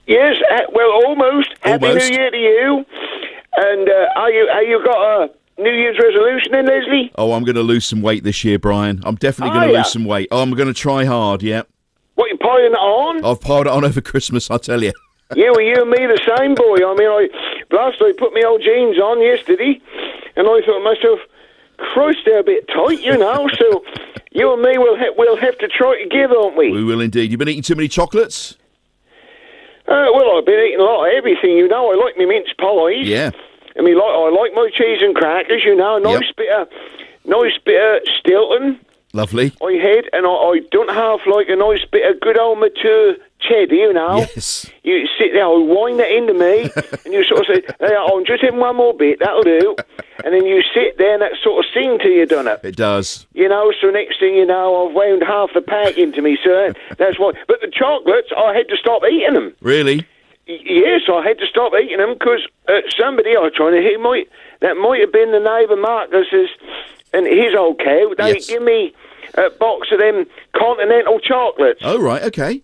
Yes, well, almost. Happy New Year to you. And are you got a New Year's resolution then, Leslie? Oh, I'm going to lose some weight this year, Brian. I'm definitely going to lose some weight. Oh, I'm going to try hard, yeah. What, you piling it on? I've piled it on over Christmas, I tell you. Yeah, well, you and me the same, boy. I mean, I put my old jeans on yesterday, and I thought to myself, Christ, they're a bit tight, you know, so you and me we'll have to try together, won't we? We will indeed. You've been eating too many chocolates? Well, I've been eating a lot of everything, you know. I like my mince pies. Yeah. I mean, I like my cheese and crackers, you know. Nice bit of Stilton. Lovely. I had, and I don't have like a nice bit of good old mature cheddar, you know. Yes. You sit there, I wind that into me, and you sort of say, hey, I'm just having one more bit, that'll do. And then you sit there and that sort of sing to you, doesn't it? It does. You know, so next thing you know, I've wound half the pack into me, so that's why. But the chocolates, I had to stop eating them. Really? Yes, I had to stop eating them because somebody I was trying to hear that might have been the neighbour Marcus's and his old cow. They give me a box of them continental chocolates. Oh, right, okay.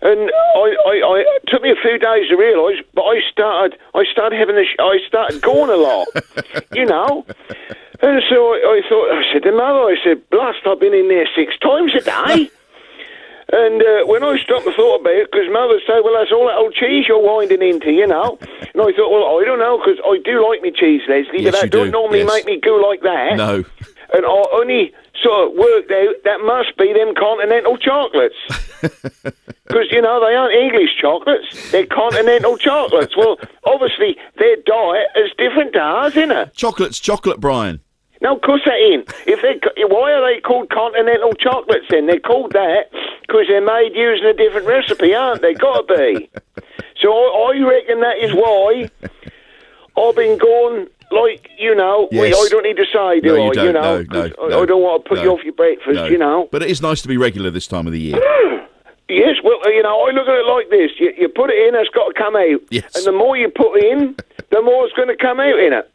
And it took me a few days to realise, but I started I started going a lot, you know. And so I said to Mother, I said, blast, I've been in there 6 times a day. And when I stopped and thought about it, because Mother said, well, that's all that old cheese you're winding into, you know. And I thought, well, I don't know, because I do like me cheese, Leslie, but that don't normally make me go like that. No. And I only sort of worked out that must be them continental chocolates. Because, you know, they aren't English chocolates, they're continental chocolates. Well, obviously, their diet is different to ours, isn't it? Chocolate's chocolate, Brian. No, of course they ain't. Why are they called continental chocolates then? They're called that because they're made using a different recipe, aren't they? Got to be. So I reckon that is why I've been going, like, you know, I don't need to say, do I? You know, I don't want to put you off your breakfast, you know. But it is nice to be regular this time of the year. Yes, well, you know, I look at it like this. You put it in, it's got to come out. Yes. And the more you put in, the more it's going to come out in it.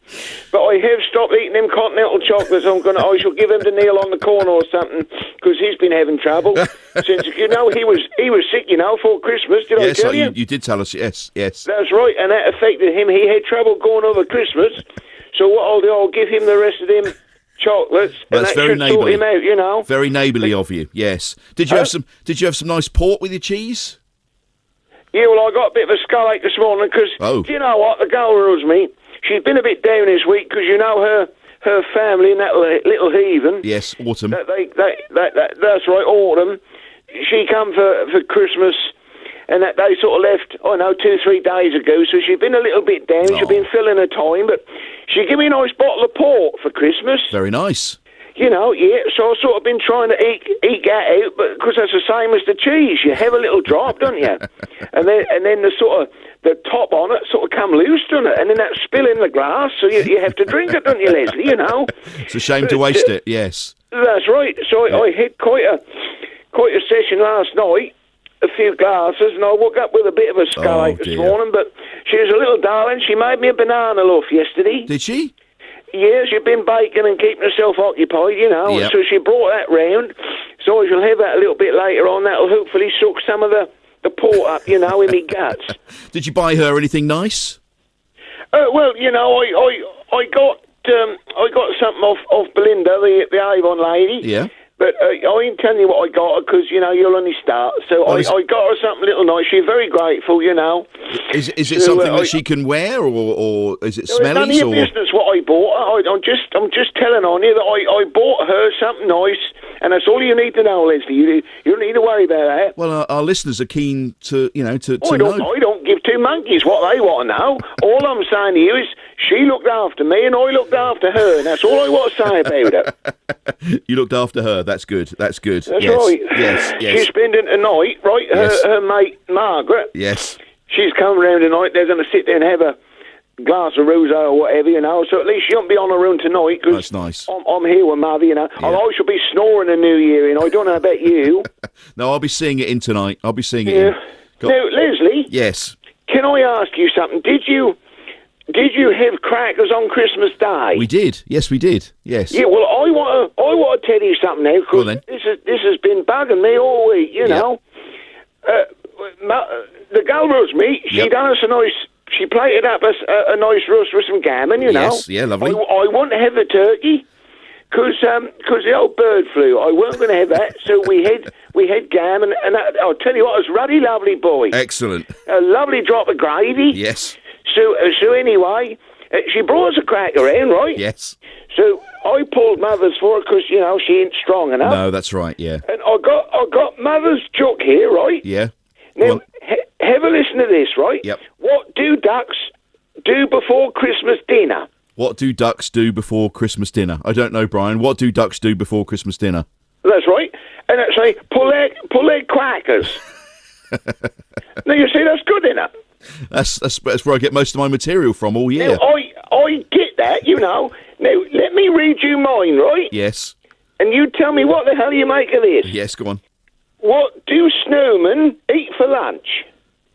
But I have stopped eating them continental chocolates. I shall give them to Neil on the corner or something, because he's been having trouble. Since, you know, he was sick, you know, for Christmas. Did I tell you? You did tell us, yes. That's right, and that affected him. He had trouble going over Christmas. So what I'll do, I'll give him the rest of them chocolates, and that should sort him out, you know. Very neighbourly of you, yes. Did you have some nice pork with your cheese? Yeah, well, I got a bit of a skull ache this morning because, do you know what, the girl rules me. She's been a bit down this week because, you know, her family and that little heathen. Yes, Autumn. That's right, Autumn. She come for Christmas, and that they sort of left, 2-3 days ago, so she's been a little bit down. She's been filling her time, but she gave me a nice bottle of port for Christmas. Very nice. You know, yeah, so I've sort of been trying to eke that out, but because that's the same as the cheese. You have a little drop, don't you? and then the top on it sort of come loose, doesn't it? And then that spill in the glass, so you have to drink it, don't you, Leslie, you know? It's a shame to waste it, yes. That's right. So I had quite a session last night, a few glasses, and I woke up with a bit of a skull ache this morning, but she was a little darling. She made me a banana loaf yesterday. Did she? Yeah, she'd been baking and keeping herself occupied, you know, and so she brought that round. So I shall have that a little bit later on. That'll hopefully suck some of the port up, you know, in me guts. Did you buy her anything nice? Well, you know, I got something off Belinda, the Avon lady. Yeah. But I ain't telling you what I got her because, you know, you'll only start. So I got her something little nice. She's very grateful, you know. Is it something that she can wear, or is it smelly? None of your business what I bought her. I'm just telling on you that I bought her something nice, and that's all you need to know, Leslie. You don't need to worry about that. Well, our listeners are keen to know. I don't give two monkeys what they want to know. All I'm saying to you is she looked after me, and I looked after her, and that's all I want to say about it. You looked after her. That's good. That's right. Yes. She's spending the night, right? Her mate Margaret. Yes. She's come round tonight. They're going to sit there and have a glass of rosé or whatever, you know. So at least she won't be on her own tonight. Cause that's nice. I'm here with Mother, you know. Yeah. I shall be snoring the New Year in. I don't know about you. No, I'll be seeing it in tonight. I'll be seeing it in. Now, Leslie. Yes. Can I ask you something? Did you have crackers on Christmas Day? We did. Yes, we did. Yes. Yeah. Well, I want to tell you something now because this has been bugging me all week. You know. the girl Rosemary, she done us a nice. She plated up us a nice roast with some gammon, you know. Yes, yeah, lovely. I want to have the turkey because the old bird flu. I weren't going to have that, so we had gammon, and I'll tell you what, it was ruddy lovely, boy. Excellent. A lovely drop of gravy. Yes. So anyway, she brought us a cracker in, right? Yes. So I pulled Mother's for her because, you know, she ain't strong enough. No, that's right, yeah. And I got Mother's joke here, right? Yeah. Now, have a listen to this, right? Yep. What do ducks do before Christmas dinner? What do ducks do before Christmas dinner? I don't know, Brian. What do ducks do before Christmas dinner? That's right. And it's say, pull their crackers. Now, you see, that's good, innit? That's where I get most of my material from all year. Now, I get that, you know. Now, let me read you mine, right? Yes. And you tell me what the hell you make of this. Yes, go on. What do snowmen eat for lunch?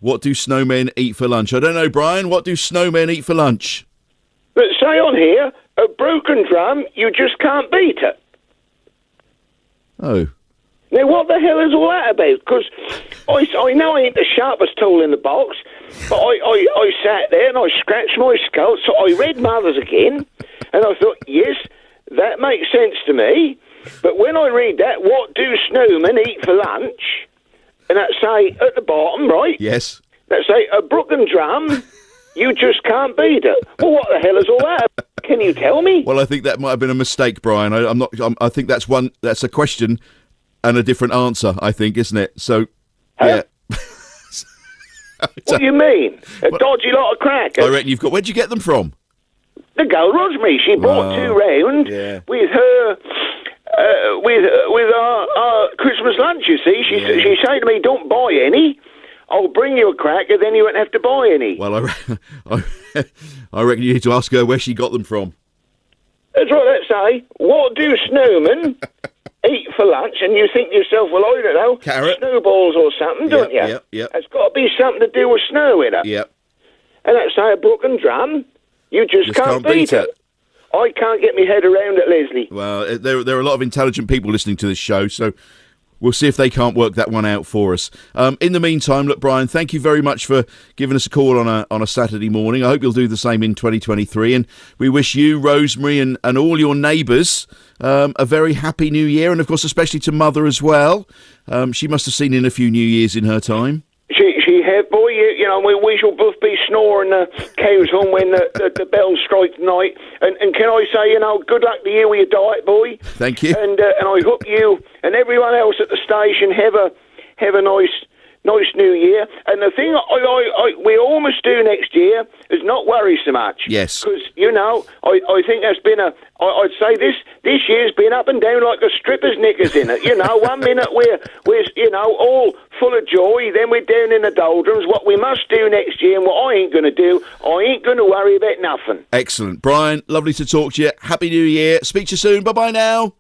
What do snowmen eat for lunch? I don't know, Brian. What do snowmen eat for lunch? But say on here, a broken drum, you just can't beat it. Oh. Now, what the hell is all that about? Because I know I ain't the sharpest tool in the box, but I sat there and I scratched my skull, so I read Mother's again, and I thought, yes, that makes sense to me. But when I read that, what do snowmen eat for lunch? And that say at the bottom, right? Yes. That say a broken drum, you just can't beat it. Well, what the hell is all that? Can you tell me? Well, I think that might have been a mistake, Brian. I think that's a question and a different answer, I think, isn't it? So, yeah. What do you mean? A dodgy lot of crackers? I reckon where'd you get them from? The girl Rosemary. She bought 2 round with her, with our Christmas lunch, you see. She said to me, don't buy any. I'll bring you a cracker, then you won't have to buy any. Well, I reckon you need to ask her where she got them from. That's what I say. What do snowmen eat for lunch? And you think to yourself, well, I don't know, carrot, snowballs or something, don't you? Yep. It's got to be something to do with snow in it. Yep. And that's say a broken drum, you just can't beat it. I can't get my head around it, Leslie. Well, there are a lot of intelligent people listening to this show, so we'll see if they can't work that one out for us. In the meantime, look, Brian, thank you very much for giving us a call on a Saturday morning. I hope you'll do the same in 2023, and we wish you, Rosemary, and all your neighbours a very happy New Year, and of course, especially to Mother as well. She must have seen in a few New Years in her time. She had, boy. You know, we shall both be snoring cows home when the bells strike tonight. And can I say, you know, good luck to you with your diet, boy. Thank you. And I hope you and everyone else at the station have a nice New Year. And the thing we all must do next year is not worry so much. Yes. Because, you know, I think that's been I'd say this year's been up and down like a stripper's knickers in it. You know, one minute we're you know, all full of joy, then we're down in the doldrums. What we must do next year and what I ain't going to do, I ain't going to worry about nothing. Excellent. Brian, lovely to talk to you. Happy New Year. Speak to you soon. Bye-bye now.